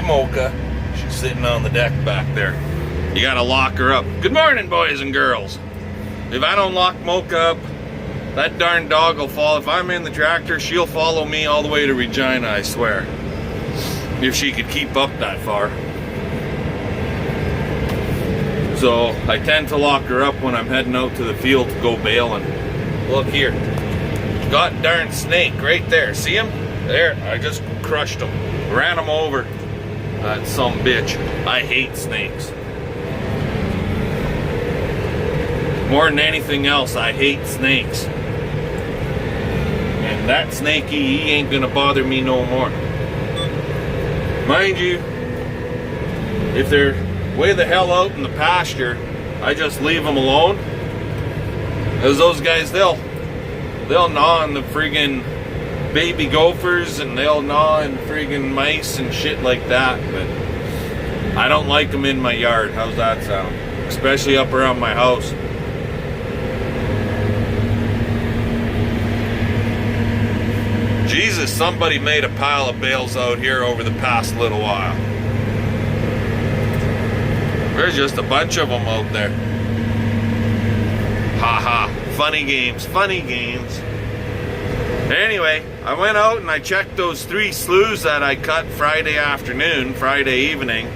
Mocha. She's sitting on the deck back there. You gotta lock her up. Good morning, boys and girls. If I don't lock Mocha up, that darn dog will fall. If I'm in the tractor, she'll follow me all the way to Regina, I swear. If she could keep up that far. So I tend to lock her up when I'm heading out to the field to go baling. Look here. God darn snake right there. See him? There, I just crushed him. Ran him over. That some bitch. I hate snakes. More than anything else, I hate snakes. And that snakey, he ain't gonna bother me no more. Mind you, if they're way the hell out in the pasture, I just leave them alone. Because those guys, they'll gnaw on the friggin' baby gophers, and they'll gnaw on friggin' mice and shit like that. But I don't like them in my yard. How's that sound? Especially up around my house. Jesus, somebody made a pile of bales out here over the past little while. There's just a bunch of them out there. Ha ha. Funny games, funny games. Anyway, I went out and I checked those 3 sloughs that I cut Friday afternoon, Friday evening,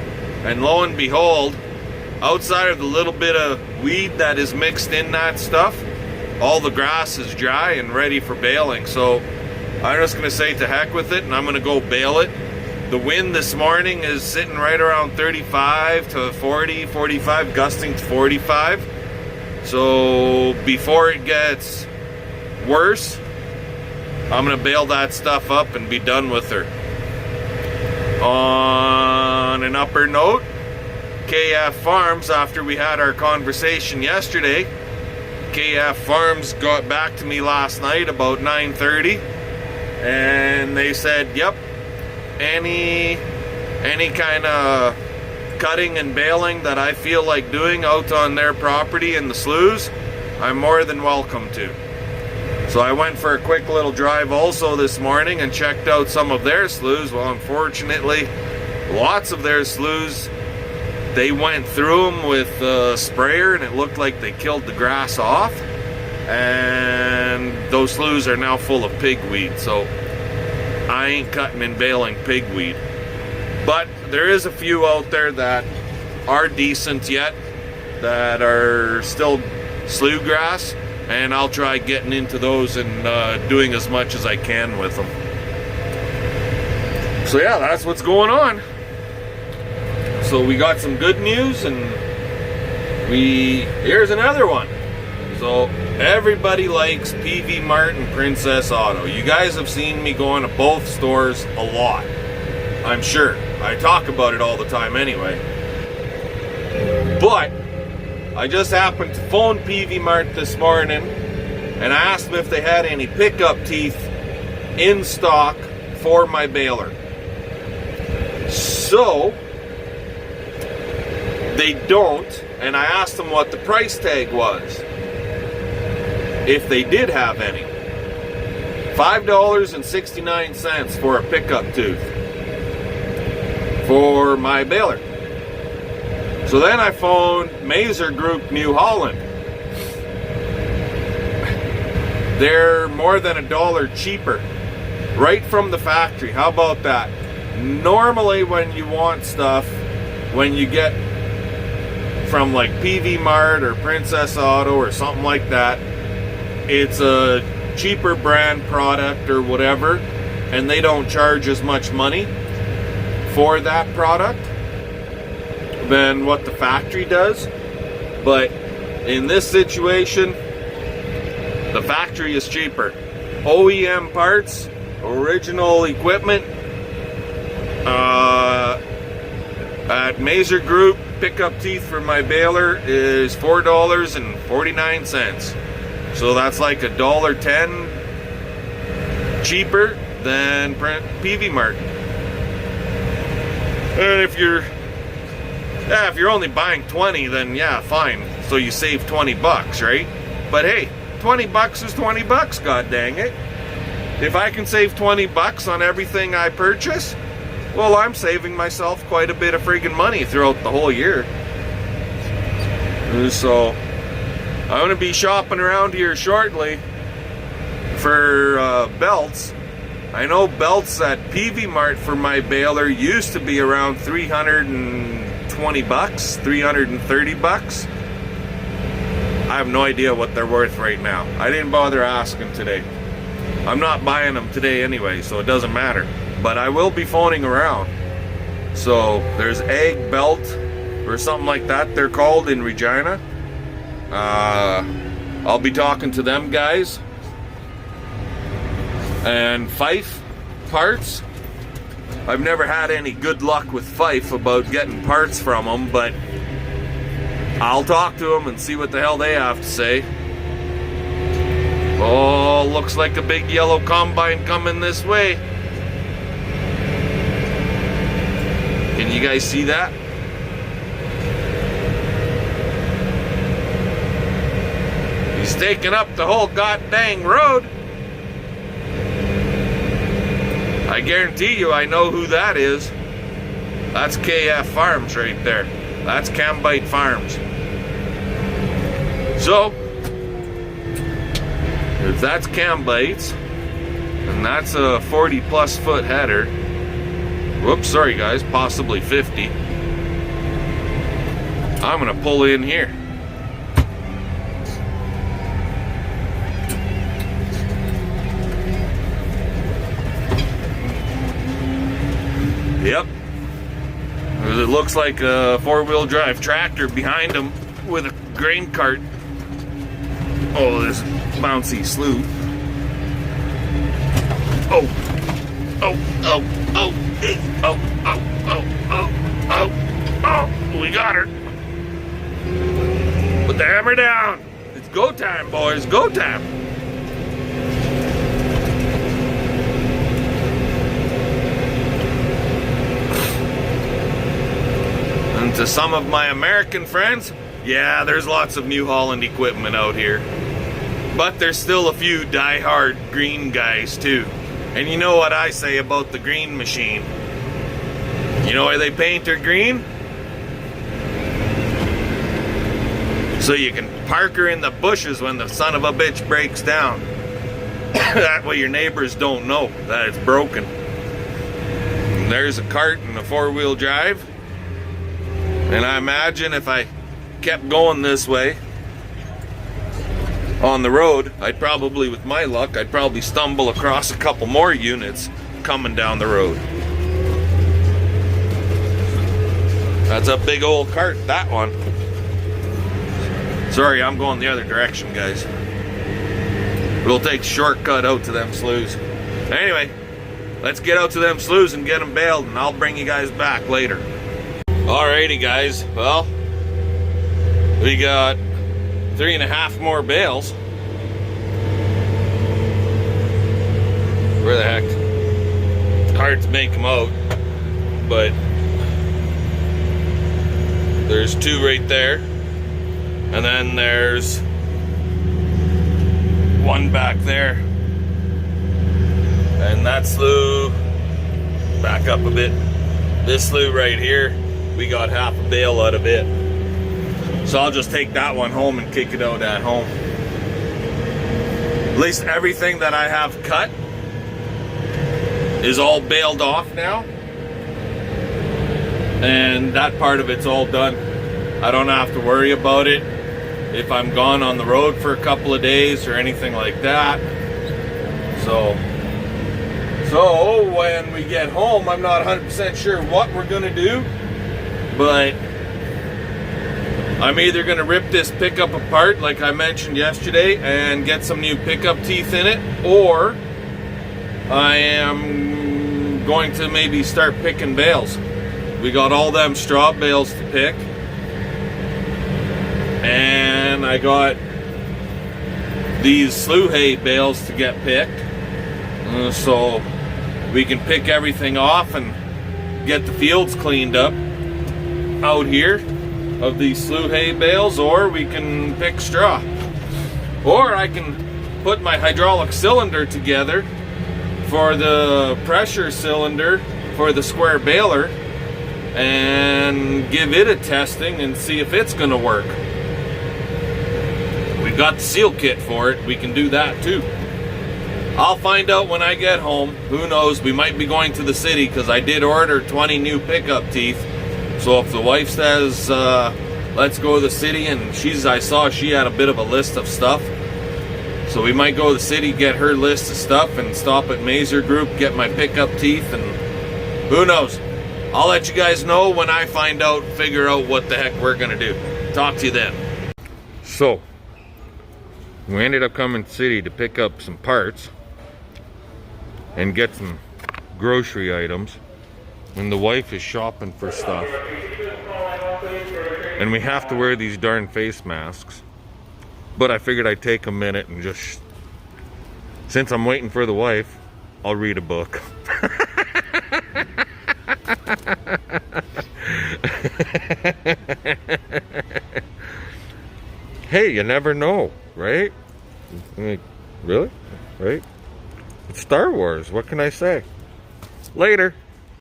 and lo and behold, outside of the little bit of weed that is mixed in that stuff, all the grass is dry and ready for baling. So I'm just gonna say to heck with it, and I'm gonna go bale it. The wind this morning is sitting right around 35 to 40, 45, gusting to 45. So before it gets worse, I'm gonna bale that stuff up and be done with her. On an upper note, KF Farms, after we had our conversation yesterday, KF Farms got back to me last night about 9:30, and they said, yep, any kind of cutting and baling that I feel like doing out on their property in the sloughs, I'm more than welcome to. So I went for a quick little drive also this morning and checked out some of their sloughs. Well, unfortunately, lots of their sloughs, they went through them with a sprayer and it looked like they killed the grass off. And those sloughs are now full of pigweed, so I ain't cutting and baling pigweed. But there is a few out there that are decent yet, that are still slough grass, and I'll try getting into those and doing as much as I can with them. So yeah, that's what's going on. So we got some good news, and here's another one. So everybody likes PV Mart and Princess Auto. You guys have seen me going to both stores a lot, I'm sure. I talk about it all the time anyway. But I just happened to phone PV Mart this morning and I asked them if they had any pickup teeth in stock for my baler. So they don't, and I asked them what the price tag was, if they did have any. $5.69 for a pickup tooth for my baler. So then I phoned Mazer Group New Holland. They're more than $1 cheaper, right from the factory. How about that? Normally when you want stuff, when you get from like PV Mart or Princess Auto or something like that, it's a cheaper brand product or whatever, and they don't charge as much money for that product than what the factory does. But in this situation, the factory is cheaper. OEM parts, original equipment, at Mazer Group, pickup teeth for my baler is $4.49. So that's like $1.10 cheaper than PV Mart. And if you're only buying 20, then yeah, fine. So you save 20 bucks, right? But hey, 20 bucks is 20 bucks, god dang it. If I can save 20 bucks on everything I purchase, Well, I'm saving myself quite a bit of friggin' money throughout the whole year. So I'm gonna be shopping around here shortly for belts. I know belts at PV Mart for my baler used to be around 320 bucks, 330 bucks. I have no idea what they're worth right now. I didn't bother asking today. I'm not buying them today anyway, so it doesn't matter. But I will be phoning around. So there's Egg Belt or something like that they're called in Regina. I'll be talking to them guys. And Fife parts. I've never had any good luck with Fife about getting parts from them, but I'll talk to them and see what the hell they have to say. Oh, looks like a big yellow combine coming this way. Can you guys see that? He's taking up the whole goddamn road. I guarantee you I know who that is. That's KF Farms right there. That's Cambite Farms. So, if that's Cambites, and that's a 40 plus foot header, whoops, sorry guys, possibly 50, I'm gonna pull in here. Yep. It looks like a four-wheel drive tractor behind him with a grain cart. Oh, this bouncy slough. Oh, oh, oh, oh, oh, oh, oh, oh, oh, oh, we got her. Put the hammer down. It's go time, boys, go time. And to some of my American friends, yeah, there's lots of New Holland equipment out here. But there's still a few die-hard green guys too. And you know what I say about the green machine. You know why they paint her green? So you can park her in the bushes when the son of a bitch breaks down. That way your neighbors don't know that it's broken. And there's a cart and a four-wheel drive. And I imagine if I kept going this way on the road, I'd probably, with my luck, I'd probably stumble across a couple more units coming down the road. That's a big old cart, that one. Sorry, I'm going the other direction, guys. We'll take a shortcut out to them sloughs. Anyway, let's get out to them sloughs and get them baled, and I'll bring you guys back later. Alrighty, guys. Well, we got 3.5 more bales. Where the heck? Hard to make them out, but there's 2 right there, and then there's 1 back there, and that slough, back up a bit, this slough right here, we got half a bale out of it. So I'll just take that one home and kick it out at home. At least everything that I have cut is all baled off now. And that part of it's all done. I don't have to worry about it if I'm gone on the road for a couple of days or anything like that. So when we get home, I'm not 100% sure what we're gonna do, but I'm either gonna rip this pickup apart like I mentioned yesterday and get some new pickup teeth in it, or I am going to maybe start picking bales. We got all them straw bales to pick, and I got these slough hay bales to get picked, so we can pick everything off and get the fields cleaned up out here of these slough hay bales, or we can pick straw, or I can put my hydraulic cylinder together for the pressure cylinder for the square baler and give it a testing and see if it's gonna work. We've got the seal kit for it. We can do that too. I'll find out when I get home. Who knows? We might be going to the city because I did order 20 new pickup teeth. So if the wife says, let's go to the city, and I saw she had a bit of a list of stuff. So we might go to the city, get her list of stuff, and stop at Mazer Group, get my pickup teeth, and who knows? I'll let you guys know when I find out, figure out what the heck we're gonna do. Talk to you then. So, we ended up coming to the city to pick up some parts and get some grocery items. And the wife is shopping for stuff. And we have to wear these darn face masks. But I figured I'd take a minute and just, since I'm waiting for the wife, I'll read a book. Hey, you never know, right? Like, really? Right? It's Star Wars, what can I say? Later.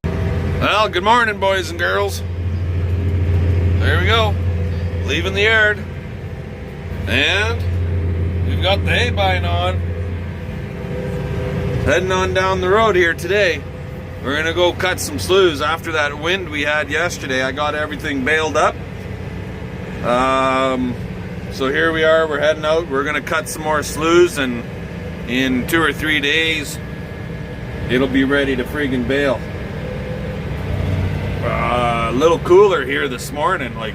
Well, good morning, boys and girls. There we go. Leaving the yard. And we've got the hay bine on. Heading on down the road here today. We're gonna go cut some sloughs. After that wind we had yesterday, I got everything baled up. So here we are, we're heading out. We're gonna cut some more sloughs, and in 2 or 3 days, it'll be ready to friggin' bale. A little cooler here this morning, like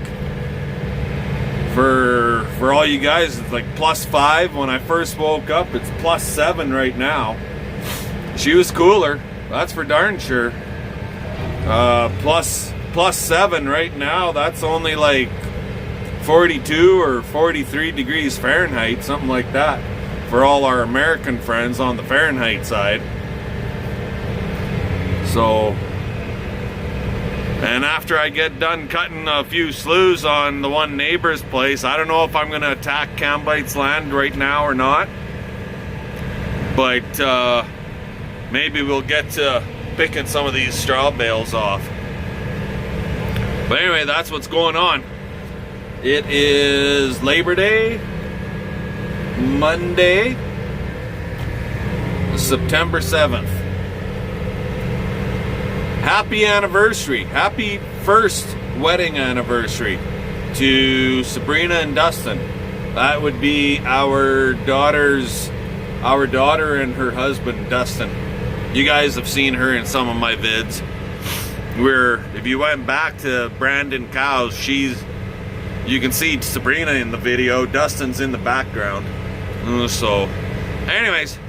for all you guys, it's like +5 when I first woke up. It's +7 right now. She was cooler, that's for darn sure. +7 right now. That's only like 42 or 43 degrees Fahrenheit, something like that, for all our American friends on the Fahrenheit side. So, and after I get done cutting a few sloughs on the one neighbor's place, I don't know if I'm going to attack Cambite's land right now or not. But maybe we'll get to picking some of these straw bales off. But anyway, that's what's going on. It is Labor Day, Monday, September 7th. Happy anniversary. Happy first wedding anniversary to Sabrina and Dustin. That would be our daughter and her husband, Dustin. You guys have seen her in some of my vids. If you went back to Brandon Cows, you can see Sabrina in the video, Dustin's in the background. So, anyways,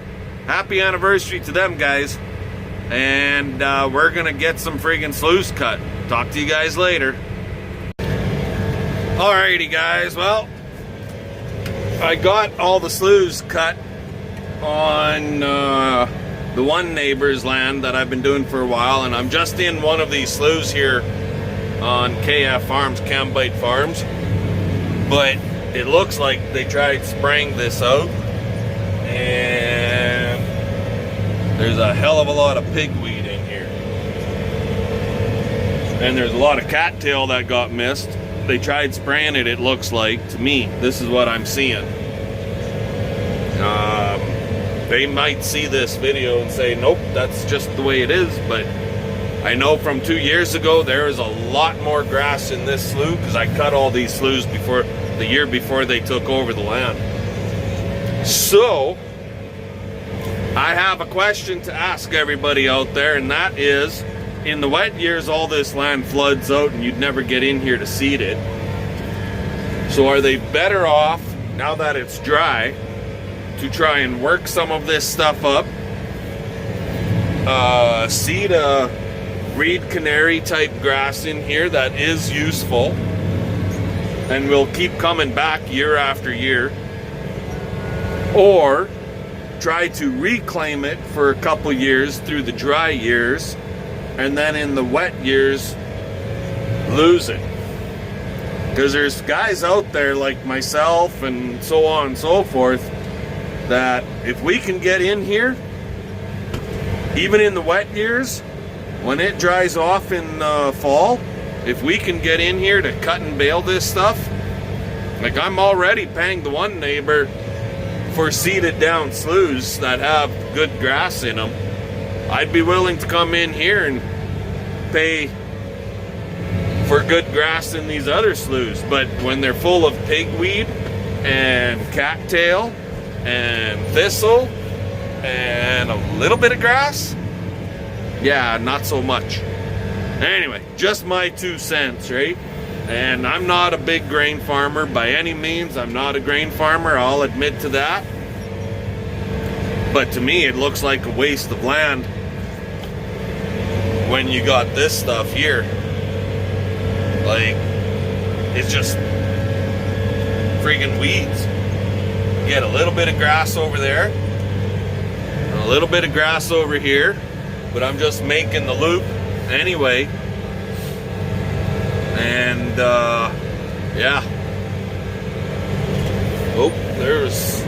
happy anniversary to them guys. And we're gonna get some friggin' sloughs cut. Talk to you guys later. Alrighty guys, well, I got all the sloughs cut on the one neighbor's land that I've been doing for a while, and I'm just in one of these sloughs here on KF Farms, Cambite Farms. But it looks like they tried spraying this out, and there's a hell of a lot of pigweed in here. And there's a lot of cattail that got missed. They tried spraying it, it looks like, to me. This is what I'm seeing. They might see this video and say, nope, that's just the way it is. But I know from 2 years ago, there is a lot more grass in this slough, because I cut all these sloughs the year before they took over the land. So, I have a question to ask everybody out there, and that is, in the wet years, all this land floods out and you'd never get in here to seed it. So are they better off, now that it's dry, to try and work some of this stuff up, seed a reed canary type grass in here that is useful and will keep coming back year after year, or try to reclaim it for a couple years through the dry years, and then in the wet years lose it? Because there's guys out there like myself and so on and so forth that if we can get in here even in the wet years when it dries off in fall, if we can get in here to cut and bale this stuff, like I'm already paying the one neighbor for seeded down sloughs that have good grass in them. I'd be willing to come in here and pay for good grass in these other sloughs, but when they're full of pigweed and cattail and thistle and a little bit of grass, yeah, not so much. Anyway, just my 2 cents, right? And I'm not a big grain farmer by any means. I'm not a grain farmer, I'll admit to that. But to me, it looks like a waste of land when you got this stuff here. Like, it's just friggin' weeds. You get a little bit of grass over there, and a little bit of grass over here, but I'm just making the loop anyway. And yeah. Oh, there's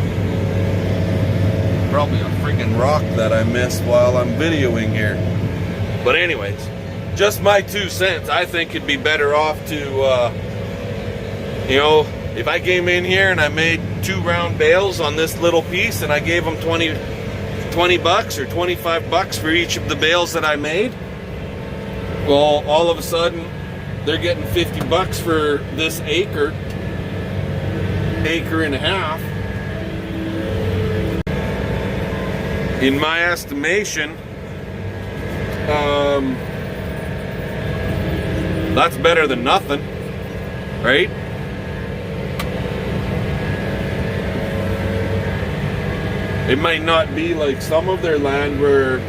probably a friggin' rock that I missed while I'm videoing here. But anyways, just my 2 cents. I think it'd be better off to, you know, if I came in here and I made 2 round bales on this little piece and I gave them 20 bucks or 25 bucks for each of the bales that I made, well, all of a sudden they're getting 50 bucks for this acre and a half. In my estimation, that's better than nothing, right? It might not be like some of their land where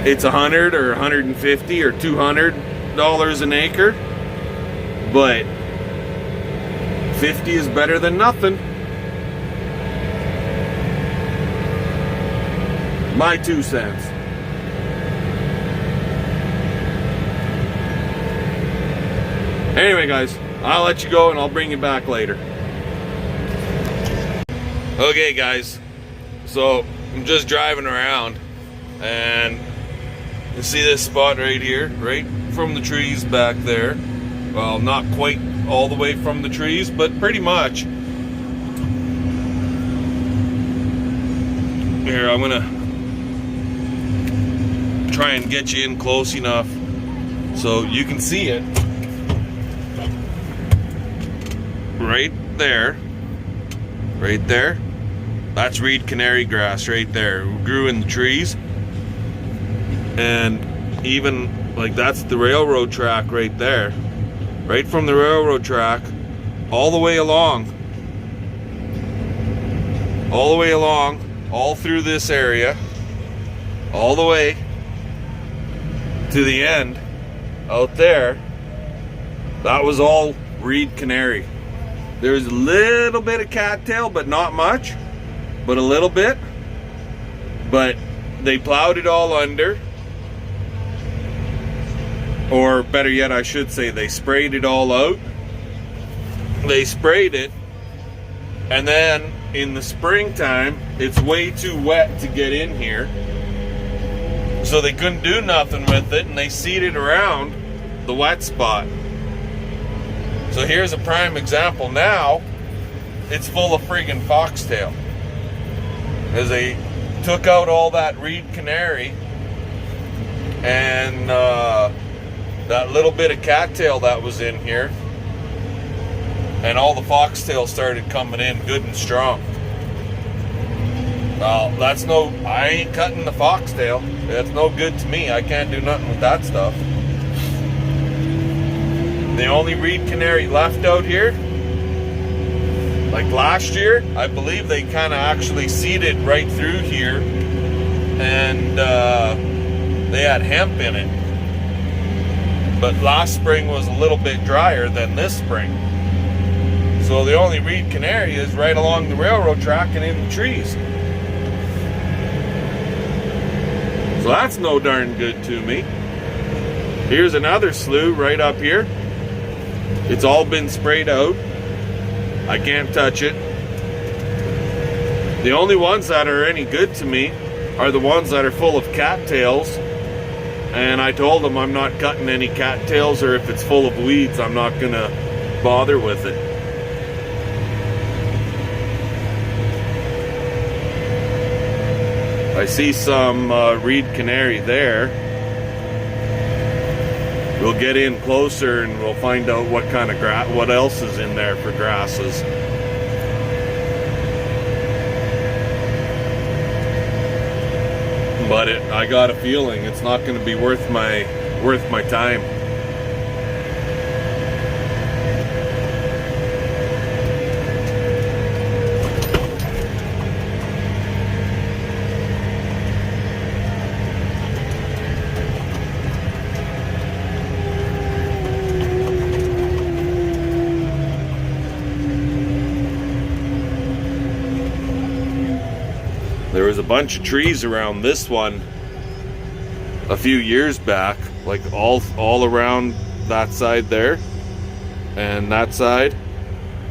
it's 100 or 150 or $200 an acre, but 50 is better than nothing. My 2 cents. Anyway, guys, I'll let you go and I'll bring you back later. Okay, guys, so I'm just driving around and you see this spot right here, right from the trees back there. Well, not quite all the way from the trees, but pretty much. Here, I'm gonna try and get you in close enough so you can see it. Right there, that's reed canary grass right there. It grew in the trees, and even like that's the railroad track right there, right from the railroad track all the way along, all through this area, all the way to the end out there. That was all reed canary. There's a little bit of cattail, but not much, but a little bit. But they plowed it all under, or better yet, I should say, they sprayed it all out. They sprayed it, and then in the springtime, it's way too wet to get in here, so they couldn't do nothing with it, and they seeded around the wet spot. So here's a prime example. Now it's full of friggin' foxtail, as they took out all that reed canary and that little bit of cattail that was in here, and all the foxtail started coming in good and strong. Well, I ain't cutting the foxtail. That's no good to me. I can't do nothing with that stuff. The only reed canary left out here, like last year, I believe they kind of actually seeded right through here, and they had hemp in it. But last spring was a little bit drier than this spring. So the only reed canary is right along the railroad track and in the trees. So that's no darn good to me. Here's another slough right up here. It's all been sprayed out. I can't touch it. The only ones that are any good to me are the ones that are full of cattails And I told him I'm not cutting any cattails, or if it's full of weeds, I'm not gonna bother with it. I see some reed canary there. We'll get in closer and we'll find out what kind of what else is in there for grasses. But I got a feeling it's not going to be worth my time. There was a bunch of trees around this one a few years back, like all around that side there and that side,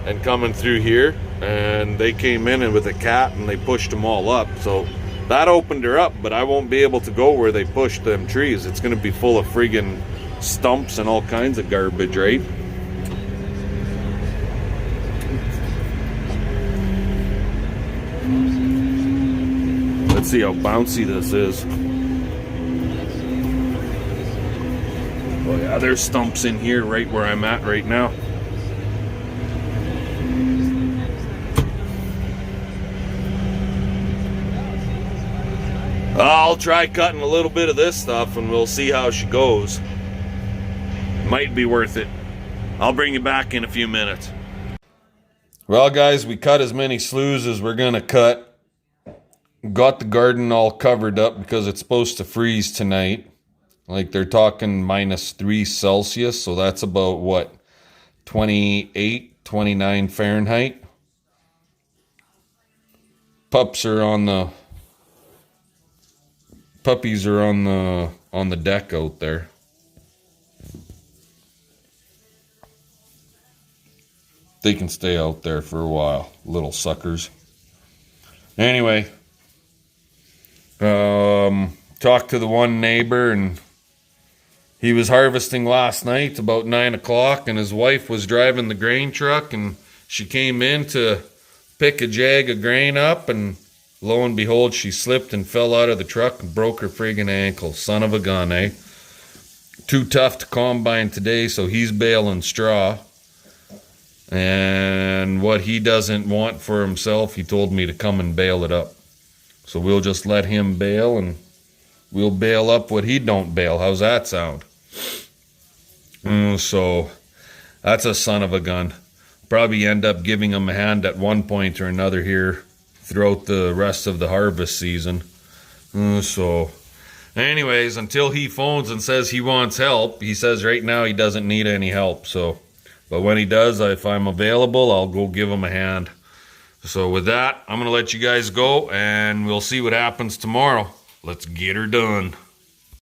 and coming through here, and they came in and with a cat and they pushed them all up. So that opened her up, but I won't be able to go where they pushed them trees. It's going to be full of friggin' stumps and all kinds of garbage, right? Let's see how bouncy this is. Oh yeah, there's stumps in here right where I'm at right now. I'll try cutting a little bit of this stuff and we'll see how she goes. Might be worth it. I'll bring you back in a few minutes. Well guys, we cut as many sloughs as we're gonna cut. Got the garden all covered up because it's supposed to freeze tonight. Like they're talking -3 Celsius, so that's about what, 28, 29 Fahrenheit. Puppies are on the deck out there. They can stay out there for a while, little suckers. Anyway, talked to the one neighbor, and he was harvesting last night about 9 o'clock, and his wife was driving the grain truck, and she came in to pick a jag of grain up, and lo and behold, she slipped and fell out of the truck and broke her friggin' ankle. Son of a gun, eh? Too tough to combine today, so he's baling straw. And what he doesn't want for himself, he told me to come and bale it up. So we'll just let him bale, and we'll bale up what he don't bale. How's that sound? So that's a son of a gun. Probably end up giving him a hand at one point or another here throughout the rest of the harvest season. So anyways, until he phones and says he wants help, he says right now he doesn't need any help. So, but when he does, if I'm available, I'll go give him a hand. So with that, I'm going to let you guys go, and we'll see what happens tomorrow. Let's get her done.